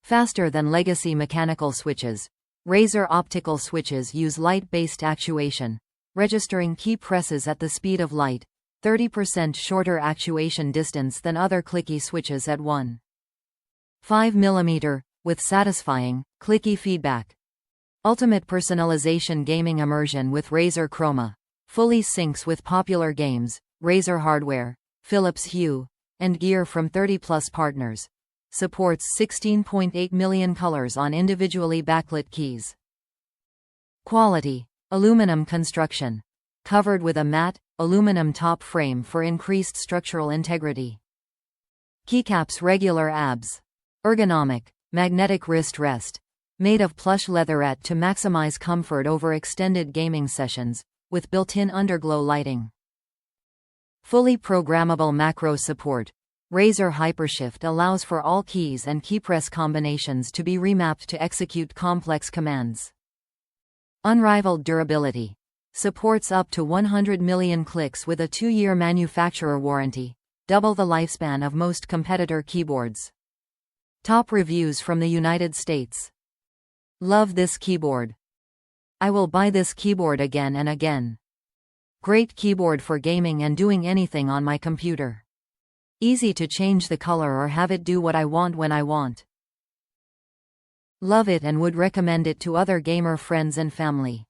Faster than legacy mechanical switches. Razer Optical switches use light-based actuation, registering key presses at the speed of light, 30% shorter actuation distance than other clicky switches at 1.5 mm, with satisfying, clicky feedback. Ultimate personalization gaming immersion with Razer Chroma. Fully syncs with popular games, Razer hardware, Philips Hue, and gear from 30+ partners. Supports 16.8 million colors on individually backlit keys. Quality. Aluminum construction. Covered with a matte, aluminum top frame for increased structural integrity. Keycaps-Regular ABS. Ergonomic. Magnetic wrist rest. Made of plush leatherette to maximize comfort over extended gaming sessions, with built-in underglow lighting. Fully programmable macro support. Razer Hypershift allows for all keys and keypress combinations to be remapped to execute complex commands. Unrivaled durability. Supports up to 100 million clicks with a 2-year manufacturer warranty, double the lifespan of most competitor keyboards. Top reviews from the United States. Love this keyboard. I will buy this keyboard again and again. Great keyboard for gaming and doing anything on my computer. Easy to change the color or have it do what I want when I want. Love it and would recommend it to other gamer friends and family.